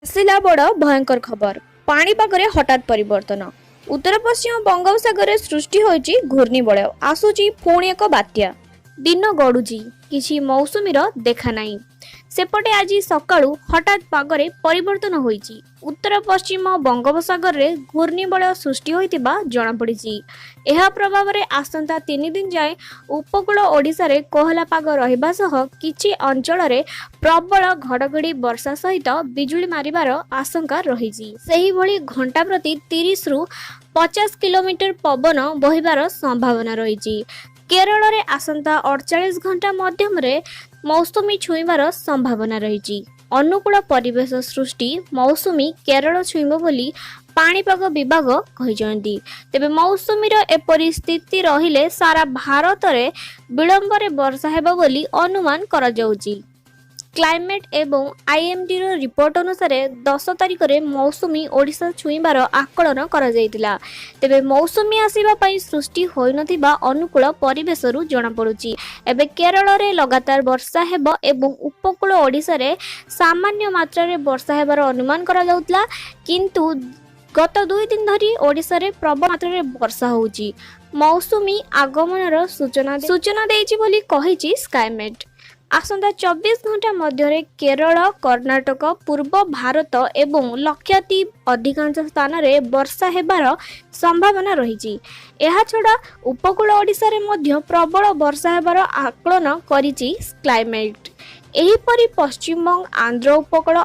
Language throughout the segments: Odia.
ଆସିଲା ବଡ଼ ଭୟଙ୍କର ଖବର। ପାଣିପାଗରେ ହଠାତ୍ ପରିବର୍ତ୍ତନ। ଉତ୍ତର ପଶ୍ଚିମ ବଙ୍ଗୋପସାଗରରେ ସୃଷ୍ଟି ହୋଇଛି ଘୂର୍ଣ୍ଣିବଳୟ। ଆସୁଛି ପୁଣି ଏକ ବାତ୍ୟା। ଦିନ ଗଡୁଛି, କିଛି ମୌସୁମୀର ଦେଖା ନାହିଁ। ସେପଟେ ଆଜି ସକାଳୁ ହଠାତ୍ ପାଗରେ ପରିବର୍ତ୍ତନ ହୋଇଛି। ଉତ୍ତର ପଶ୍ଚିମ ବଙ୍ଗୋପସାଗରରେ ଘୂର୍ଣ୍ଣିବଳୟ ସୃଷ୍ଟି ହୋଇଥିବା ଜଣାପଡ଼ିଛି। ଏହା ପ୍ରଭାବରେ ଆସନ୍ତା 3 ଦିନ ଯାଏଁ ଉପକୂଳ ଓଡ଼ିଶାରେ କୋହଲା ପାଗ ରହିବା ସହ କିଛି ଅଞ୍ଚଳରେ ପ୍ରବଳ ଘଡ଼ଘଡ଼ି ବର୍ଷା ସହିତ ବିଜୁଳି ମାରିବାର ଆଶଙ୍କା ରହିଛି। ସେହିଭଳି ଘଣ୍ଟା ପ୍ରତି 30ରୁ 50 କିଲୋମିଟର ପବନ ବହିବାର ସମ୍ଭାବନା ରହିଛି। କେରଳରେ ଆସନ୍ତା 48 ଘଣ୍ଟା ମଧ୍ୟରେ ମୌସୁମୀ ଛୁଇଁବାର ସମ୍ଭାବନା ରହିଛି। ଅନୁକୂଳ ପରିବେଶ ସୃଷ୍ଟି ମୌସୁମୀ କେରଳ ଛୁଇଁବ ବୋଲି ପାଣିପାଗ ବିଭାଗ କହିଛନ୍ତି। ତେବେ ମୌସୁମୀର ଏପରି ସ୍ଥିତି ରହିଲେ ସାରା ଭାରତରେ ବିଳମ୍ବରେ ବର୍ଷା ହେବ ବୋଲି ଅନୁମାନ କରାଯାଉଛି। କ୍ଲାଇମେଟ୍ ଏବଂ ଆଇଏମ୍ଡିର ରିପୋର୍ଟ ଅନୁସାରେ 10 ତାରିଖରେ ମୌସୁମୀ ଓଡ଼ିଶା ଛୁଇଁବାର ଆକଳନ କରାଯାଇଥିଲା। ତେବେ ମୌସୁମୀ ଆସିବା ପାଇଁ ସୃଷ୍ଟି ହୋଇନଥିବା ଅନୁକୂଳ ପରିବେଶରୁ ଜଣାପଡ଼ୁଛି। ଏବେ କେରଳରେ ଲଗାତାର ବର୍ଷା ହେବ ଏବଂ ଉପକୂଳ ଓଡ଼ିଶାରେ ସାମାନ୍ୟ ମାତ୍ରାରେ ବର୍ଷା ହେବାର ଅନୁମାନ କରାଯାଉଥିଲା, କିନ୍ତୁ ଗତ 2 ଦିନ ଧରି ଓଡ଼ିଶାରେ ପ୍ରବଳ ମାତ୍ରାରେ ବର୍ଷା ହେଉଛି। ମୌସୁମୀ ଆଗମନର ସୂଚନା ଦେଇଛି ବୋଲି କହିଛି ସ୍କାଇମେଟ୍। ଆସନ୍ତା 24 ଘଣ୍ଟା ମଧ୍ୟରେ କେରଳ, କର୍ଣ୍ଣାଟକ, ପୂର୍ବ ଭାରତ ଏବଂ ଲକ୍ଷଦ୍ୱୀପ ଅଧିକାଂଶ ସ୍ଥାନରେ ବର୍ଷା ହେବାର ସମ୍ଭାବନା ରହିଛି। ଏହାଛଡ଼ା ଉପକୂଳ ଓଡ଼ିଶାରେ ମଧ୍ୟ ପ୍ରବଳ ବର୍ଷା ହେବାର ଆକଳନ କରିଛି କ୍ଲାଇମେଟ୍। ଏହିପରି ପଶ୍ଚିମବଙ୍ଗ, ଆନ୍ଧ୍ର ଉପକୂଳ,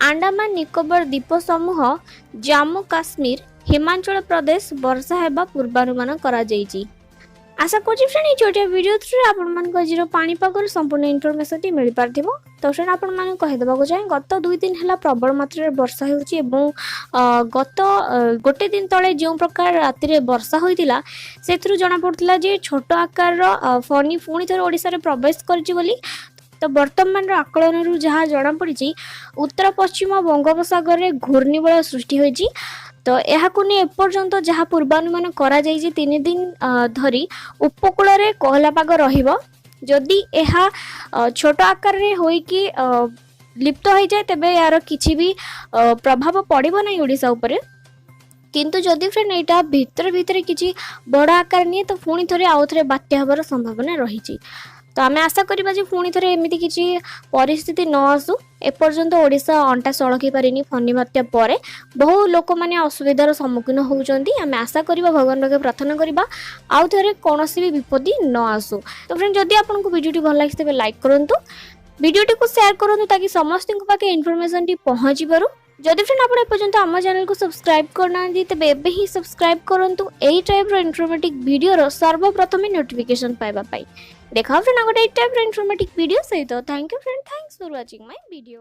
ଆଣ୍ଡାମାନ ନିକୋବର ଦ୍ୱୀପ ସମୂହ, ଜାମ୍ମୁ କାଶ୍ମୀର, ହିମାଚଳ ପ୍ରଦେଶ ବର୍ଷା ହେବା ପୂର୍ବାନୁମାନ କରାଯାଇଛି। आशा करुँच फ्रेंड ये छोटिया वीडियो थ्रू आपको आज पाणीपागर संपूर्ण इनफर्मेशन मिल पार। तो फ्रेंड आपण कहीदेक चाहे गत 2 दिन है प्रबल मात्रा वर्षा हो गत गोटे दिन तले जो प्रकार राति वर्षा होता से जमापड़ा जे छोट आकार फनी पुणी थे ओडिशा प्रवेश कर। तो वर्तमान आकलन जहाँ जमापड़ी उत्तर पश्चिम बंगोपसागर में घूर्णिबलय सृष्टि होती। तो यह एपर्यंत जहाँ पूर्वानुमान करा 3 दिन धरी उपकूल रे कोहला पाग रहिबो। जदि यह छोट आकार रे होई कि लिप्त हो जाए तेबे यार किछि भी प्रभाव पड़िबो नहीं ओडिशा उपरे। किंतु जदि फ्रेंड एटा भीतर भीतर किछि बड़ आकार नहीं तो पुणी थे आउ थे बात्या हबार संभावना रही। तो आम आशा करबा जे पुणी थे एमिति किछि परिस्थिति न आसू। एपर्यंत ओडिशा अंटा सड़की पारिनी फनी बात्या पर बहु लोक मैंने असुविधार सम्मुखीन होउचंती। आम आशा करबा भगवान पाखे प्रार्थना करबा आउ थे कौन भी विपत्ति न आसू। तो फ्रेंड जदि आपको वीडियो भल लगे तेज लाइक करूँ, वीडियो को शेयर करूँ ताकि समस्त पाखे इनफॉरमेशन टी पहुँची पारू। जदि फ्रेंड आप एपर्यंत आम चैनल को सब्सक्राइब करना तेज एबे ही सब्सक्राइब करूँ यही टाइप इनफॉर्मेटिव वीडियो सर्वप्रथम नोटिफिकेशन पाइबा। देखा फ्रेंड गोटे टाइप इनफॉर्मेटिव वीडियो सहित। Thank you friend, thanks for watching my video.